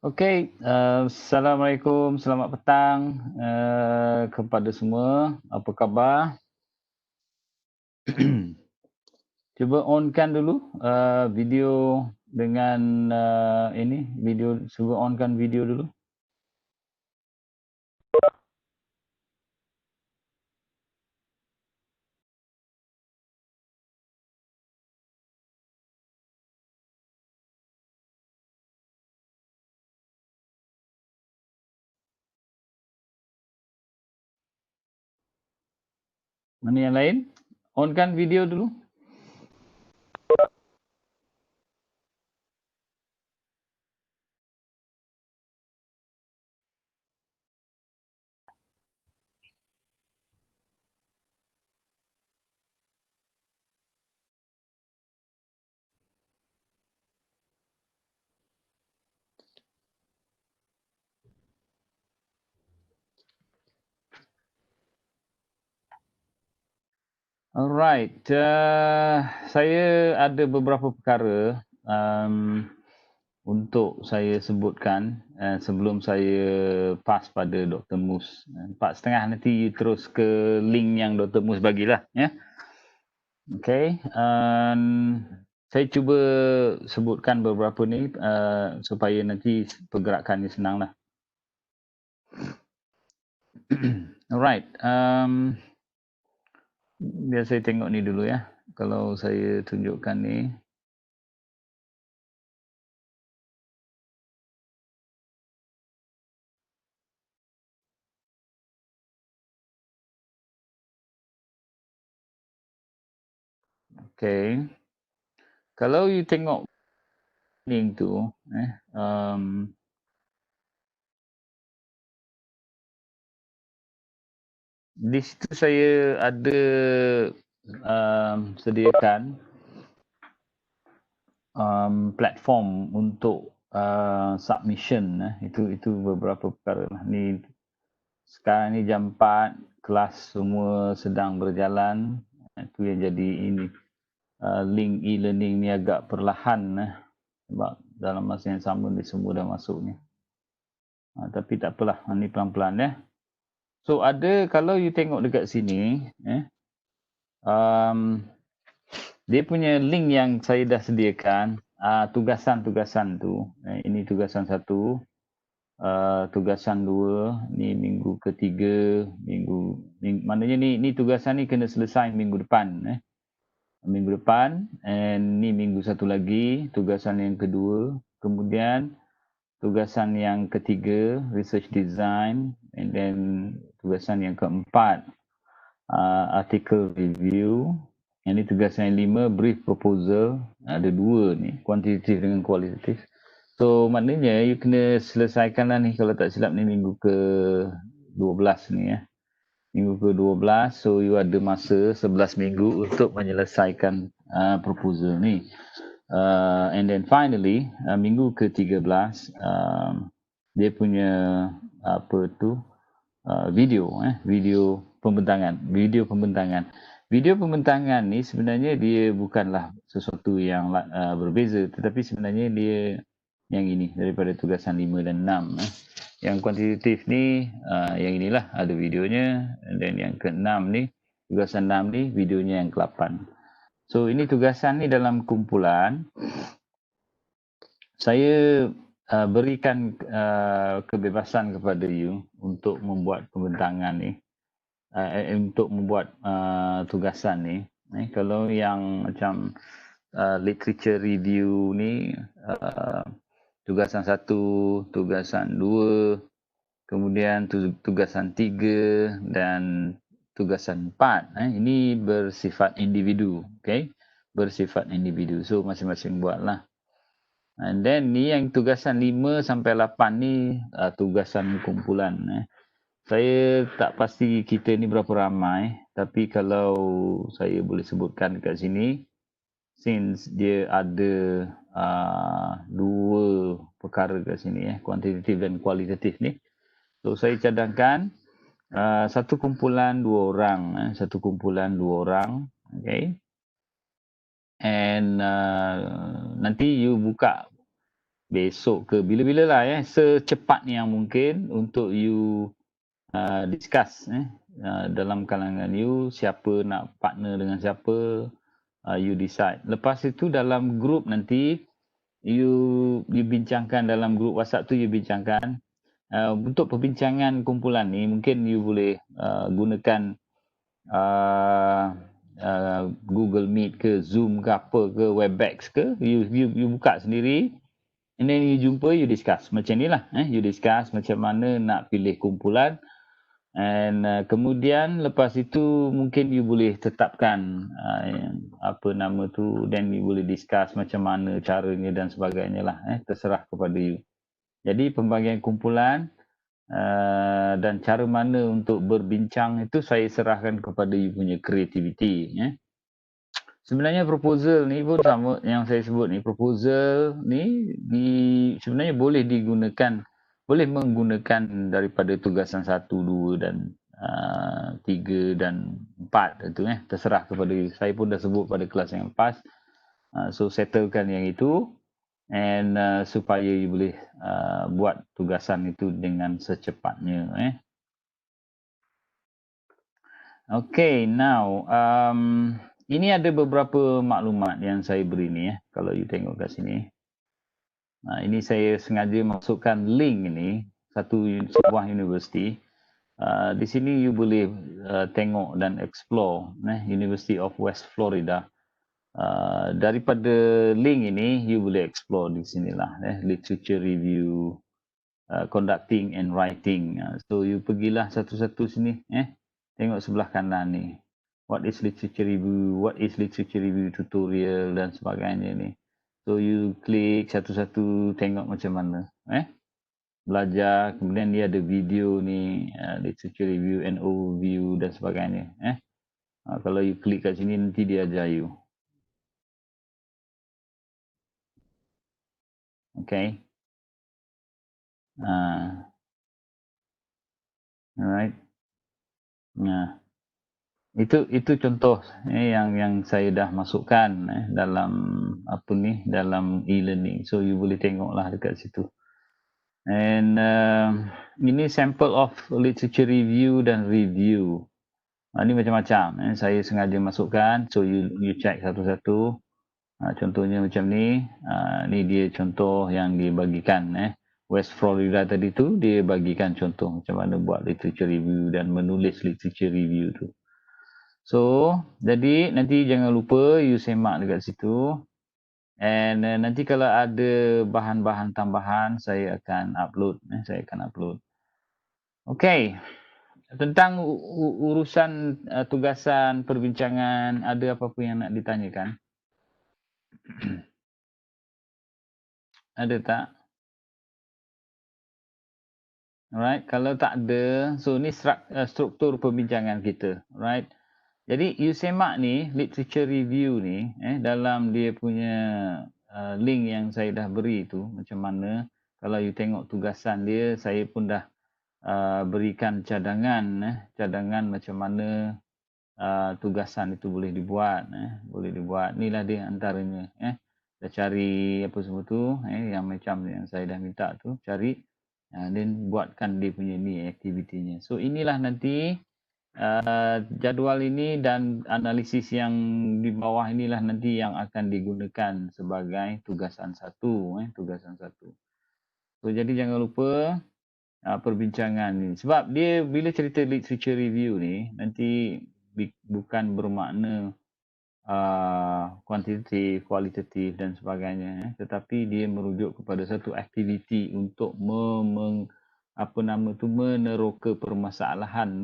Okey, Assalamualaikum, selamat petang kepada semua. Apa khabar? Cuba onkan dulu video dengan ini video, cuba onkan video dulu. Mana yang lain? Onkan video dulu. Alright, saya ada beberapa perkara untuk saya sebutkan sebelum saya pass pada Dr. Mus. 4:30 nanti you terus ke link yang Dr. Mus bagilah, ya. Okey, saya cuba sebutkan beberapa ni supaya nanti pergerakannya senanglah. Alright, biar saya tengok ni dulu ya. Kalau saya tunjukkan ni. Okey. Kalau you tengok link tu, di situ saya ada sediakan platform untuk submission. Itu beberapa perkara lah. Ni sekarang ni jam 4, kelas semua sedang berjalan. Itu yang jadi ini. Link e-learning ni agak perlahan sebab dalam masa yang sama ni semua dah masuk ni. Tapi tak apalah, ni pelan-pelan ya. So ada, kalau you tengok dekat sini, dia punya link yang saya dah sediakan, tugasan-tugasan tu. Ini tugasan 1, tugasan 2, ni minggu ketiga, maknanya ni tugasan ni kena selesai minggu depan. Minggu depan, and ni minggu satu lagi, tugasan yang kedua. Kemudian tugasan yang ketiga, research design, and then tugasan yang keempat, article review. Yang ni tugasan yang 5, brief proposal. Ada 2 ni, kuantitatif dengan kualitatif. So maknanya you kena selesaikan lah ni, kalau tak silap ni minggu ke-12 ni ya. Minggu ke-12, so you ada masa 11 minggu untuk menyelesaikan proposal ni. And then finally, minggu ke-13, dia punya video pembentangan. Video pembentangan ni sebenarnya dia bukanlah sesuatu yang berbeza, tetapi sebenarnya dia yang ini daripada tugasan 5 dan 6. Yang kuantitatif ni yang inilah ada videonya, dan yang ke-6 ni, tugasan 6 ni videonya yang ke-8. So ini tugasan ni dalam kumpulan. Saya berikan kebebasan kepada you untuk membuat pembentangan ni, untuk membuat tugasan ni. Kalau yang macam literature review ni, tugasan 1, tugasan 2, kemudian tugasan 3 dan tugasan 4. Ini bersifat individu. Okay? Bersifat individu. So masing-masing buatlah. And then ni yang tugasan 5 sampai 8 ni tugasan kumpulan. Saya tak pasti kita ni berapa ramai, tapi kalau saya boleh sebutkan dekat sini, since dia ada 2 perkara kat sini, kuantitatif dan kualitatif ni. So saya cadangkan satu kumpulan 2 orang, satu kumpulan 2 orang, okay. And nanti you buka besok ke bila-bila lah secepat yang mungkin untuk you discuss dalam kalangan you, siapa nak partner dengan siapa, you decide. Lepas itu dalam group nanti you bincangkan dalam group WhatsApp tu, you bincangkan untuk perbincangan kumpulan ni mungkin you boleh gunakan Google Meet ke Zoom ke apa ke Webex ke, you buka sendiri and then you jumpa, you discuss macam ni lah, you discuss macam mana nak pilih kumpulan. And kemudian lepas itu mungkin you boleh tetapkan apa nama tu, then you boleh discuss macam mana caranya dan sebagainya lah, terserah kepada you. Jadi pembagian kumpulan dan cara mana untuk berbincang itu saya serahkan kepada you punya kreativiti. Sebenarnya proposal ni pun sama yang saya sebut ni, proposal ni sebenarnya boleh digunakan, boleh menggunakan daripada tugasan 1, 2 dan 3 dan 4 itu terserah kepada you. Saya pun dah sebut pada kelas yang lepas. So settlekan yang itu and supaya you boleh buat tugasan itu dengan secepatnya. Okay, now ini ada beberapa maklumat yang saya beri ni kalau you tengok kat sini. Ini saya sengaja masukkan link ini, sebuah universiti. Di sini you boleh tengok dan explore University of West Florida. Daripada link ini you boleh explore di sinilah literature review, conducting and writing. So you pergilah satu-satu sini tengok sebelah kanan ni. What is literature review? What is literature review tutorial dan sebagainya ni. So you klik satu-satu tengok macam mana. Belajar. Kemudian dia ada video ni. Literature review and overview dan sebagainya. Kalau you klik kat sini nanti dia ajar you. Okay. Alright. Nah. Itu contoh yang saya dah masukkan dalam dalam e-learning. So you boleh tengoklah dekat situ. And ini sample of literature review dan review. Ini macam-macam. Saya sengaja masukkan. So you check satu-satu. Contohnya macam ni. Ni dia contoh yang dibagikan. West Florida tadi tu dia bagikan contoh macam mana buat literature review dan menulis literature review tu. So, jadi nanti jangan lupa you semak dekat situ. And nanti kalau ada bahan-bahan tambahan, saya akan upload. Okay. Tentang urusan tugasan, perbincangan, ada apa-apa yang nak ditanyakan? Ada tak? Alright, kalau tak ada, so ni struktur perbincangan kita. Right? Jadi you semak ni literature review ni dalam dia punya link yang saya dah beri tu macam mana. Kalau you tengok tugasan dia, saya pun dah berikan cadangan macam mana tugasan itu boleh dibuat. Boleh dibuat. Inilah dia antaranya. Dah cari apa semua tu yang macam yang saya dah minta tu, cari dan buatkan dia punya ni aktivitinya. So inilah nanti jadual ini dan analisis yang di bawah inilah nanti yang akan digunakan sebagai tugasan 1. So jadi jangan lupa perbincangan ni. Sebab dia bila cerita literature review ni nanti bukan bermakna kuantitatif, kualitatif dan sebagainya, tetapi dia merujuk kepada satu aktiviti untuk meneroka permasalahan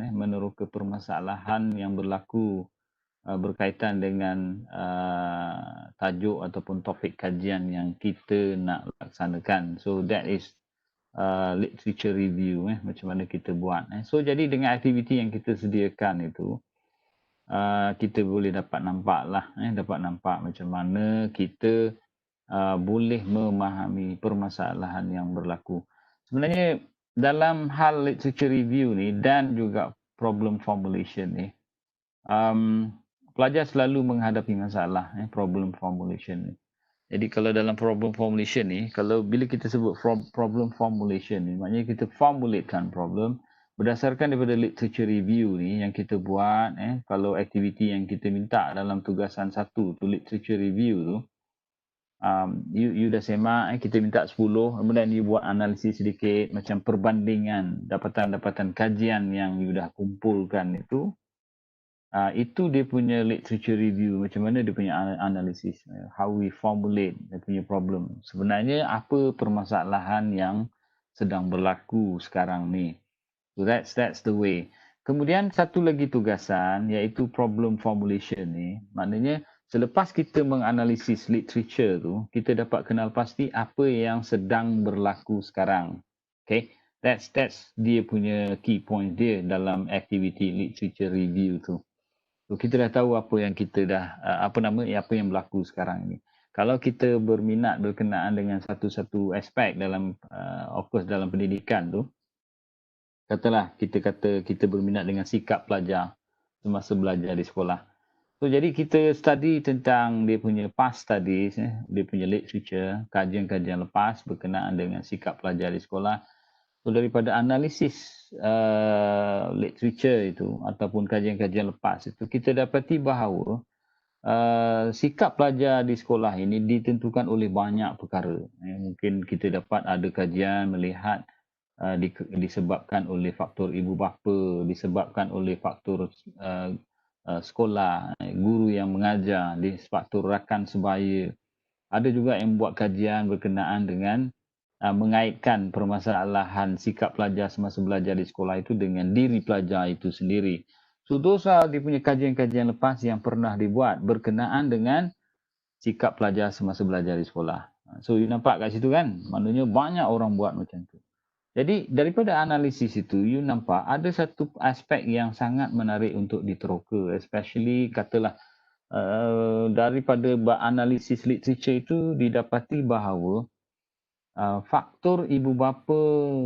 yang berlaku berkaitan dengan tajuk ataupun topik kajian yang kita nak laksanakan. So that is literature review macam mana kita buat. So jadi dengan aktiviti yang kita sediakan itu kita boleh dapat nampak macam mana kita boleh memahami permasalahan yang berlaku. Sebenarnya dalam hal literature review ni dan juga problem formulation ni, pelajar selalu menghadapi masalah problem formulation ni. Jadi kalau dalam problem formulation ni, kalau bila kita sebut problem formulation ni, maknanya kita formulatekan problem berdasarkan daripada literature review ni yang kita buat, kalau aktiviti yang kita minta dalam tugasan 1 tu literature review tu, you dah semak, kita minta 10, kemudian you buat analisis sedikit macam perbandingan dapatan-dapatan kajian yang you dah kumpulkan itu dia punya literature review, macam mana dia punya analisis, how we formulate dia punya problem. Sebenarnya apa permasalahan yang sedang berlaku sekarang ni. So that's the way. Kemudian satu lagi tugasan iaitu problem formulation ni, maknanya selepas kita menganalisis literature tu, kita dapat kenal pasti apa yang sedang berlaku sekarang. Okay, that's dia punya key point dia dalam aktiviti literature review tu. So, kita dah tahu apa yang kita dah apa yang berlaku sekarang ini. Kalau kita berminat berkenaan dengan satu-satu aspek dalam of course dalam pendidikan tu, katalah kita berminat dengan sikap pelajar semasa belajar di sekolah. So jadi kita study tentang dia punya past studies, dia punya literature, kajian-kajian lepas berkenaan dengan sikap pelajar di sekolah. So daripada analisis literature itu ataupun kajian-kajian lepas itu, kita dapati bahawa sikap pelajar di sekolah ini ditentukan oleh banyak perkara. Mungkin kita dapat ada kajian melihat disebabkan oleh faktor ibu bapa, disebabkan oleh faktor sekolah, guru yang mengajar, faktor rakan sebaya. Ada juga yang buat kajian berkenaan dengan mengaitkan permasalahan sikap pelajar semasa belajar di sekolah itu dengan diri pelajar itu sendiri. So, dosa dia punya kajian-kajian lepas yang pernah dibuat berkenaan dengan sikap pelajar semasa belajar di sekolah. So, you nampak kat situ kan? Maknanya banyak orang buat macam tu. Jadi, daripada analisis itu, you nampak ada satu aspek yang sangat menarik untuk diteroka. Especially, katalah, daripada analisis literature itu didapati bahawa faktor ibu bapa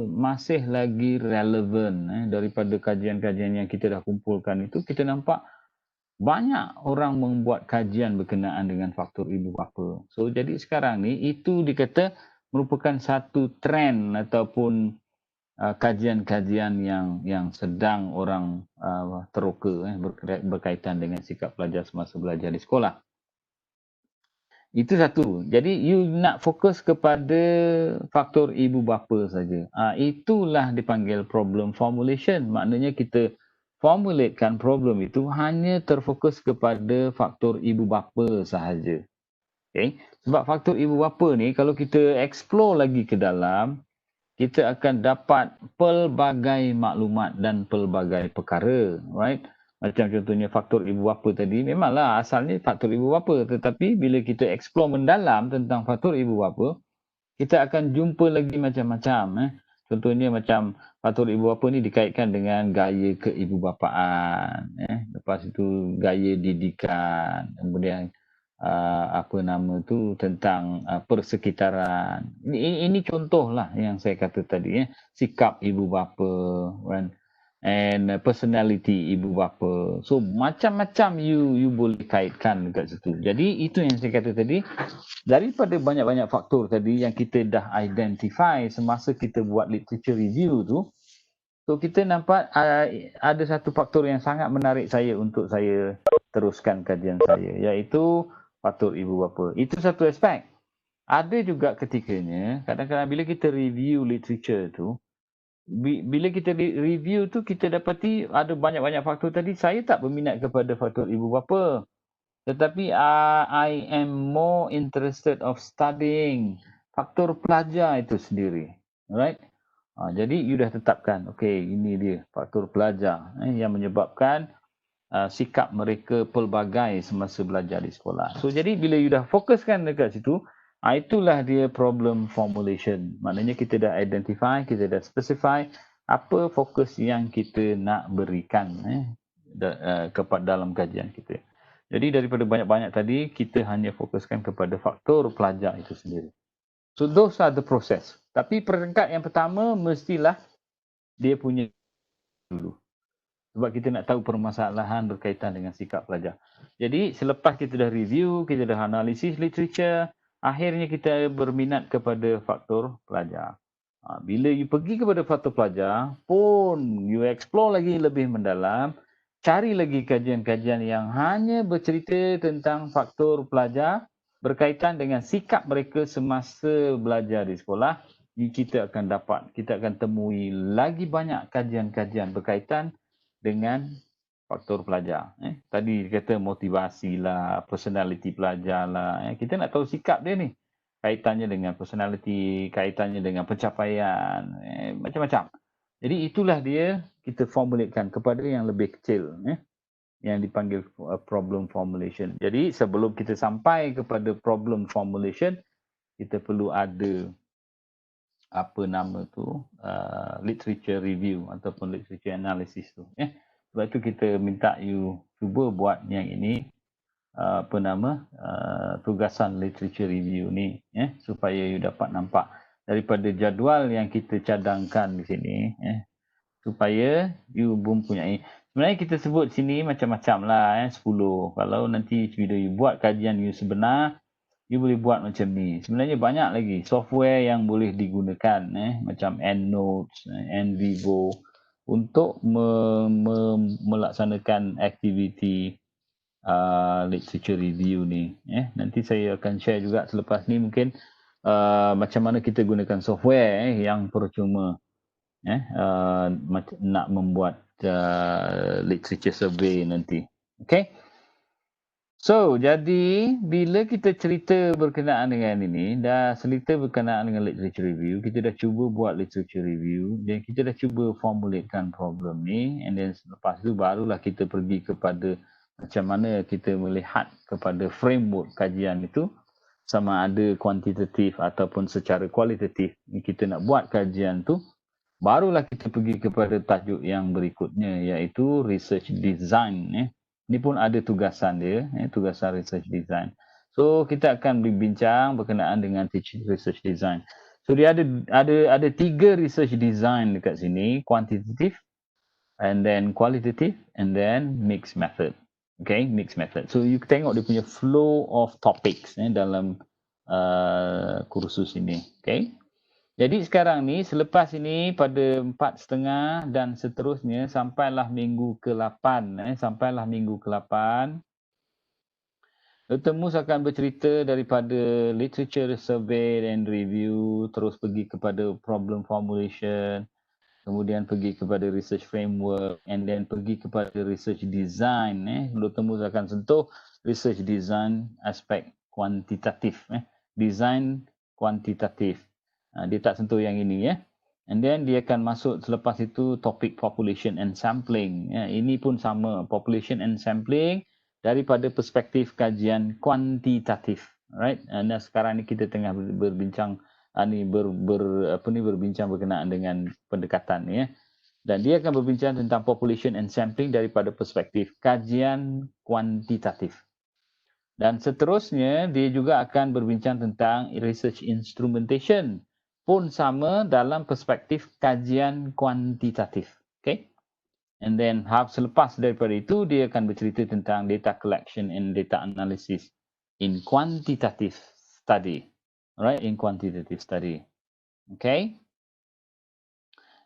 masih lagi relevan daripada kajian-kajian yang kita dah kumpulkan itu. Kita nampak banyak orang membuat kajian berkenaan dengan faktor ibu bapa. So jadi sekarang ni itu dikata merupakan satu trend ataupun kajian-kajian yang sedang orang teroka berkaitan dengan sikap pelajar semasa belajar di sekolah. Itu satu. Jadi you nak fokus kepada faktor ibu bapa saja. Itulah dipanggil problem formulation. Maknanya kita formulatekan problem itu hanya terfokus kepada faktor ibu bapa sahaja. Okay? Sebab faktor ibu bapa ni kalau kita explore lagi ke dalam, kita akan dapat pelbagai maklumat dan pelbagai perkara, right? Macam contohnya faktor ibu bapa tadi, memanglah asalnya faktor ibu bapa, tetapi bila kita explore mendalam tentang faktor ibu bapa, kita akan jumpa lagi macam-macam. Contohnya macam faktor ibu bapa ni dikaitkan dengan gaya keibubapaan, lepas itu gaya didikan, kemudian tentang persekitaran. Ini contohlah yang saya kata tadi, sikap ibu bapa, kan? And personality ibu bapa. So macam-macam you boleh kaitkan dekat situ. Jadi itu yang saya kata tadi, daripada banyak-banyak faktor tadi yang kita dah identify semasa kita buat literature review tu, so kita nampak ada satu faktor yang sangat menarik saya untuk saya teruskan kajian saya, iaitu faktor ibu bapa. Itu satu aspek. Ada juga ketikanya, kadang-kadang bila kita review literature tu, bila kita review tu, kita dapati ada banyak-banyak faktor tadi. Saya tak berminat kepada faktor ibu bapa. Tetapi I am more interested of studying faktor pelajar itu sendiri. Alright? Jadi you dah tetapkan, okay, ini dia faktor pelajar yang menyebabkan sikap mereka pelbagai semasa belajar di sekolah. So jadi bila you dah fokuskan dekat situ, itulah dia problem formulation. Maknanya kita dah identify, kita dah specify apa fokus yang kita nak berikan kepada dalam kajian kita. Jadi daripada banyak-banyak tadi, kita hanya fokuskan kepada faktor pelajar itu sendiri. So those are the process. Tapi peringkat yang pertama mestilah dia punya dulu. Sebab kita nak tahu permasalahan berkaitan dengan sikap pelajar. Jadi selepas kita dah review, kita dah analisis literature, akhirnya kita berminat kepada faktor pelajar. Bila you pergi kepada faktor pelajar pun you explore lagi lebih mendalam, cari lagi kajian-kajian yang hanya bercerita tentang faktor pelajar berkaitan dengan sikap mereka semasa belajar di sekolah, kita akan temui lagi banyak kajian-kajian berkaitan dengan faktor pelajar. Tadi kata motivasi lah, personality pelajar lah. Kita nak tahu sikap dia ni. Kaitannya dengan personality, kaitannya dengan pencapaian, macam-macam. Jadi itulah dia kita formulatekan kepada yang lebih kecil. Yang dipanggil problem formulation. Jadi sebelum kita sampai kepada problem formulation, kita perlu ada apa nama tu, literature review ataupun literature analysis tu. Sebab tu kita minta you cuba buat yang ini, tugasan literature review ni, supaya you dapat nampak daripada jadual yang kita cadangkan di sini, supaya you mempunyai, sebenarnya kita sebut sini macam-macam lah, 10. Kalau nanti bila you buat kajian you sebenar, you boleh buat macam ni. Sebenarnya banyak lagi software yang boleh digunakan, macam EndNotes, NVivo, untuk melaksanakan aktiviti literature review ni. Nanti saya akan share juga selepas ni mungkin macam mana kita gunakan software yang percuma nak membuat literature survey nanti. Okay? So, jadi bila kita cerita berkenaan dengan ini, dah cerita berkenaan dengan literature review, kita dah cuba buat literature review dan kita dah cuba formulatekan problem ni, and then lepas tu barulah kita pergi kepada macam mana kita melihat kepada framework kajian itu, sama ada kuantitatif ataupun secara kualitatif. Kita nak buat kajian tu, barulah kita pergi kepada tajuk yang berikutnya, iaitu research design. Ini pun ada tugasan dia, tugasan research design. So kita akan berbincang berkenaan dengan research design. So dia ada 3 research design dekat sini, quantitative, and then qualitative, and then mixed method. Okay, mixed method. So you tengok dia punya flow of topics dalam kursus ini. Okay. Jadi sekarang ni, selepas ini pada 4.30 dan seterusnya sampailah minggu ke-8. Sampailah minggu ke-8. Dr. Mus akan bercerita daripada literature survey and review, terus pergi kepada problem formulation, kemudian pergi kepada research framework, and then pergi kepada research design. Dr. Mus akan sentuh research design aspek kuantitatif. Design kuantitatif. Dia tak sentuh yang ini, And then dia akan masuk selepas itu topik population and sampling. Ini pun sama, population and sampling daripada perspektif kajian kuantitatif. Right? Dan sekarang ni kita tengah berbincang berbincang berkenaan dengan pendekatan ni, Dan dia akan berbincang tentang population and sampling daripada perspektif kajian kuantitatif. Dan seterusnya dia juga akan berbincang tentang research instrumentation, pun sama dalam perspektif kajian kuantitatif. Okay? And then selepas daripada itu, dia akan bercerita tentang data collection and data analysis in quantitative study. Alright, in quantitative study. Okay?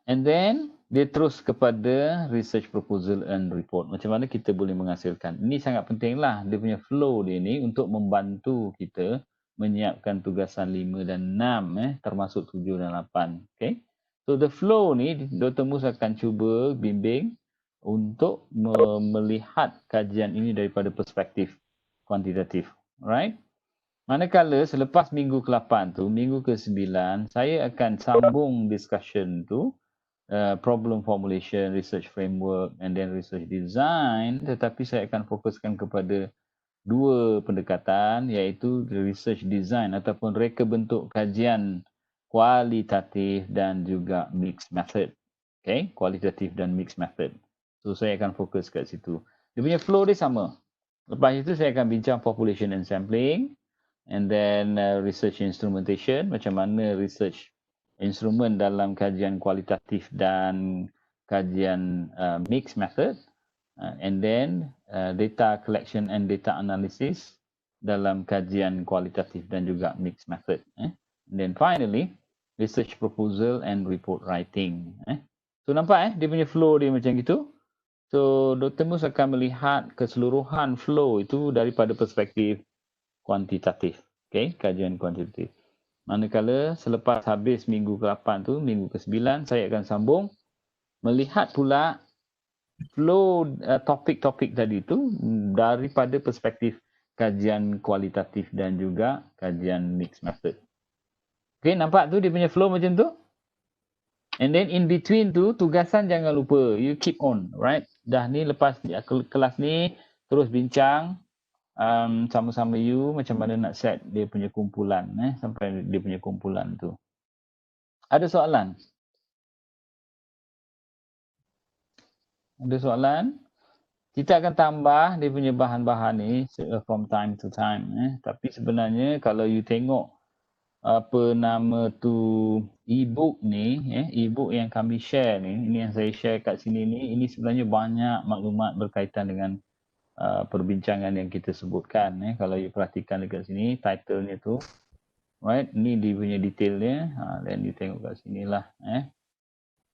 And then, dia terus kepada research proposal and report. Macam mana kita boleh menghasilkan. Ini sangat penting lah. Dia punya flow dia ni untuk membantu kita menyiapkan tugasan 5 dan 6, termasuk 7 dan 8. Okay? So, the flow ni, Dr. Mus akan cuba bimbing untuk melihat kajian ini daripada perspektif kuantitatif. Alright? Manakala selepas minggu ke-8 tu, minggu ke-9, saya akan sambung discussion tu, problem formulation, research framework, and then research design, tetapi saya akan fokuskan kepada 2 pendekatan, iaitu research design ataupun reka bentuk kajian kualitatif dan juga mixed method. Okay, kualitatif dan mixed method. So saya akan fokus kat situ. Dia punya flow dia sama. Lepas itu saya akan bincang population and sampling, and then research instrumentation, macam mana research instrumen dalam kajian kualitatif dan kajian mixed method, and then data collection and data analysis, dalam kajian kualitatif dan juga mixed method. And then finally, research proposal and report writing. So nampak dia punya flow dia macam gitu. So Dr. Mus akan melihat keseluruhan flow itu daripada perspektif kuantitatif. Okay, kajian kuantitatif. Manakala selepas habis minggu ke-8 tu, minggu ke-9, saya akan sambung melihat pula flow topik-topik tadi tu daripada perspektif kajian kualitatif dan juga kajian mixed method. Okay, nampak tu dia punya flow macam tu? And then in between tu, tugasan jangan lupa. You keep on, right? Dah ni lepas kelas ni, terus bincang sama-sama you macam mana nak set dia punya kumpulan. Sampai dia punya kumpulan tu. Ada soalan? Ada soalan? Kita akan tambah dia punya bahan-bahan ni from time to time. Tapi sebenarnya kalau you tengok apa nama tu e-book ni, e-book yang kami share ni, ini yang saya share kat sini ni, ini sebenarnya banyak maklumat berkaitan dengan perbincangan yang kita sebutkan. Kalau you perhatikan dekat sini, title-nya tu, right? Ni dia punya detailnya. Dan you tengok kat sini lah.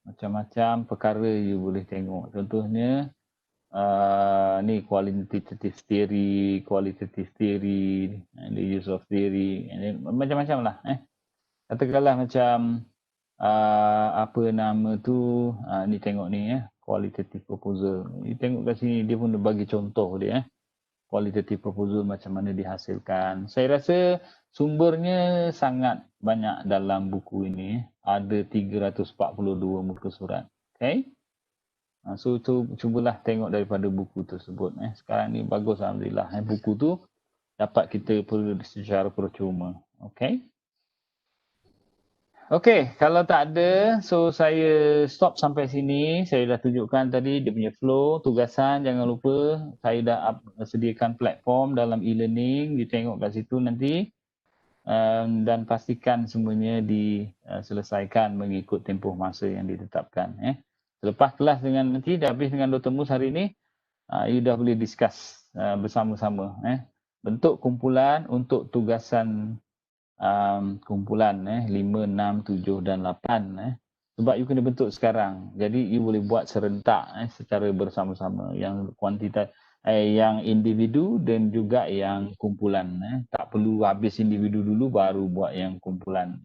Macam-macam perkara you boleh tengok. Contohnya, ni qualitative theory, and the use of theory, and then macam-macam lah. Katakanlah macam apa nama tu, ni tengok ni qualitative proposal. You tengok kat sini dia pun bagi contoh dia qualitative proposal macam mana dihasilkan. Saya rasa sumbernya sangat banyak dalam buku ini. Ada 342 muka surat. Okay. So cubalah tengok daripada buku tersebut. Sekarang ni bagus alhamdulillah. Buku tu dapat kita secara percuma. Okay. Okay, kalau tak ada, so saya stop sampai sini. Saya dah tunjukkan tadi dia punya flow, tugasan. Jangan lupa saya dah sediakan platform dalam e-learning. You tengok kat situ nanti. Dan pastikan semuanya diselesaikan mengikut tempoh masa yang ditetapkan. Selepas kelas dengan nanti, dah habis dengan Dr. Mus hari ini, you dah boleh discuss bersama-sama. Bentuk kumpulan untuk tugasan kumpulan 5, 6, 7 dan 8. Sebab you kena bentuk sekarang. Jadi you boleh buat serentak secara bersama-sama. Yang kuantitas yang individu dan juga yang kumpulan. Tak perlu habis individu dulu baru buat yang kumpulan.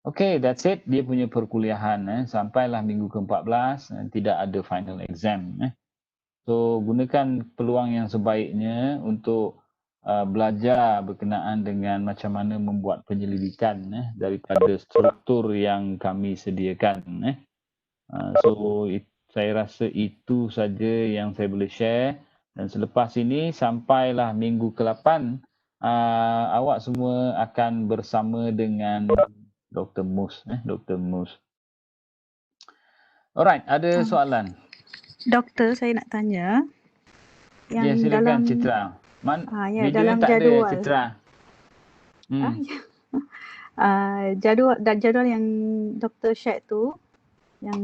Okay, that's it. Dia punya perkuliahan. Sampailah minggu ke-14. Tidak ada final exam. So, gunakan peluang yang sebaiknya untuk belajar berkenaan dengan macam mana membuat penyelidikan daripada struktur yang kami sediakan. So, saya rasa itu saja yang saya boleh share. Dan selepas ini, sampailah minggu ke-8, awak semua akan bersama dengan Dr. Mus. Dr. Mus. Alright, ada soalan? Doktor, saya nak tanya. Yang Ya, silakan dalam, Citra. ya, Video dalam tak jadual. ada, Citra. Jadual yang doktor share tu, yang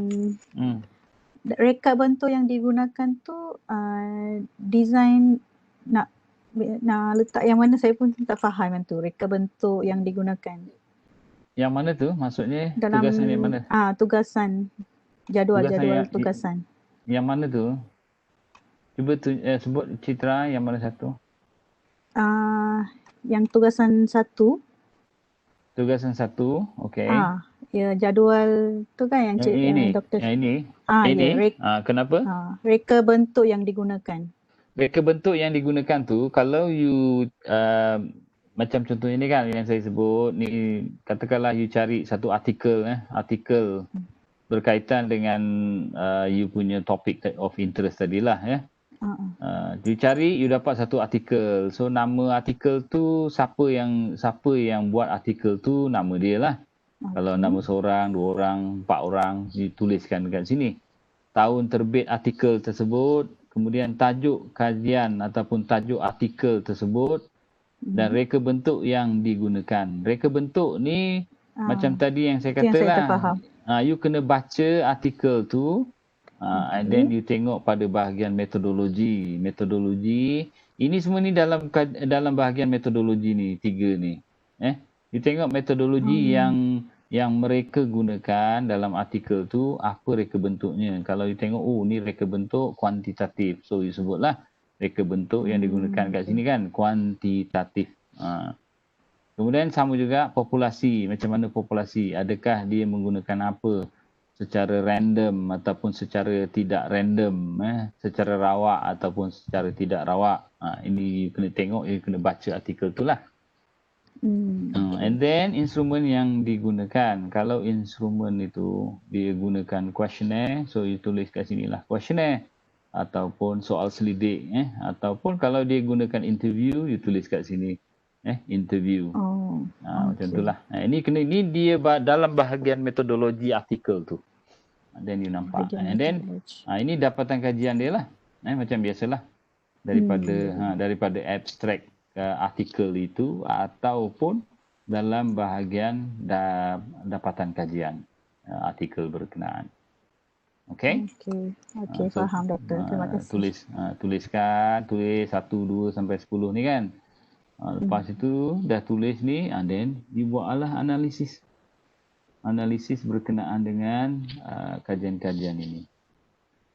reka bentuk yang digunakan tu, design nak letak yang mana, saya pun tak faham yang tu, reka bentuk yang digunakan. Yang mana tu? Maksudnya dalam, tugasan yang mana? Tugasan. Jadual tugasan. Yang mana tu? Cuba sebut Citra yang mana satu? Yang tugasan 1. Tugasan 1, okey. Ya, jadual tu kan yang ini. doktor. Yang ini. Ini. Kenapa? Reka bentuk yang digunakan. Reka bentuk yang digunakan tu, kalau you macam contohnya ni kan yang saya sebut ni, katakanlah you cari satu artikel berkaitan dengan you punya topik of interest tadilah you cari, you dapat satu artikel. So nama artikel tu siapa yang buat artikel tu, nama dia lah. Kalau nama seorang, 2 orang, 4 orang, dituliskan dekat sini. Tahun terbit artikel tersebut, kemudian tajuk kajian ataupun tajuk artikel tersebut, dan reka bentuk yang digunakan. Reka bentuk ni macam tadi yang saya katalah. You kena baca artikel tu, and then you tengok pada bahagian metodologi. Metodologi Ini semua ni dalam bahagian metodologi ni, 3 ni. You tengok metodologi yang mereka gunakan dalam artikel tu, apa reka bentuknya. Kalau you tengok, ni reka bentuk kuantitatif. So, you sebutlah reka bentuk yang digunakan kat sini kan, kuantitatif. Kemudian sama juga populasi. Macam mana populasi? Adakah dia menggunakan apa? Secara random ataupun secara tidak random, secara rawak ataupun secara tidak rawak. Ini you kena tengok, you kena baca artikel tu lah. And then instrumen yang digunakan. Kalau instrumen itu dia gunakan questionnaire, so you tulis kat sini lah questionnaire, ataupun soal selidik, ataupun kalau dia gunakan interview, you tulis kat sini interview. Macam itulah. Ini dia dalam bahagian metodologi artikel tu. Then you nampak. And then ini dapatan kajian dia lah. Macam biasalah. Daripada abstract artikel itu ataupun dalam bahagian dapatan kajian artikel berkenaan. Okay? Okay, faham doktor. Terima kasih. Tulis 1, 2 sampai 10 ni kan. Lepas itu dah tulis ni, then you buatlah analisis berkenaan dengan kajian-kajian ini.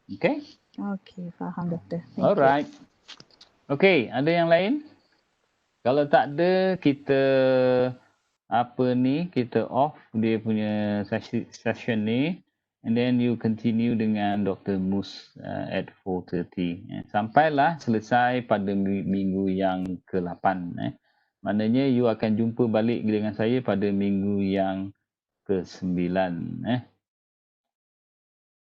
Okay? Okay, faham doktor. Alright. Okay, ada yang lain? Kalau tak ada, kita off dia punya session ni, and then you continue dengan Dr. Mus at 4:30. Sampailah selesai pada minggu yang ke-8. Maknanya you akan jumpa balik dengan saya pada minggu yang ke-9.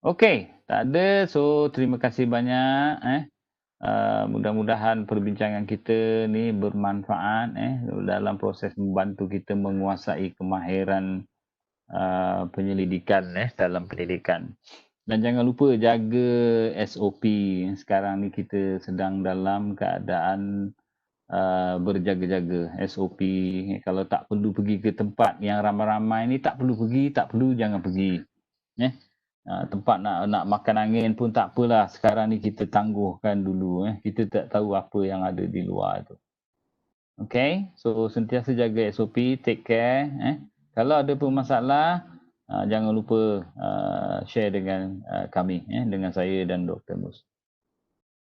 Okey, tak ada. So, terima kasih banyak. Mudah-mudahan perbincangan kita ni bermanfaat dalam proses membantu kita menguasai kemahiran penyelidikan dalam pendidikan. Dan jangan lupa jaga SOP. Sekarang ni kita sedang dalam keadaan berjaga-jaga. SOP, kalau tak perlu pergi ke tempat yang ramai-ramai ni, tak perlu jangan pergi. Tempat nak makan angin pun tak apalah. Sekarang ni kita tangguhkan dulu. Kita tak tahu apa yang ada di luar tu. Okay, so sentiasa jaga SOP, take care. Kalau ada pun masalah, jangan lupa share dengan kami, dengan saya dan Dr. Mus.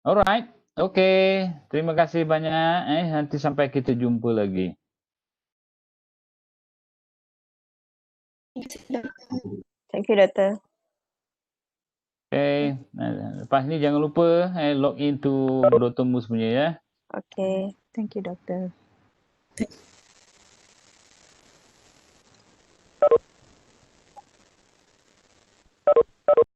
Alright, okay. Terima kasih banyak. Nanti sampai kita jumpa lagi. Thank you, Doktor. Okay, lepas ni jangan lupa log in to Dr. Mus punya ya. Okay. Thank you, doktor.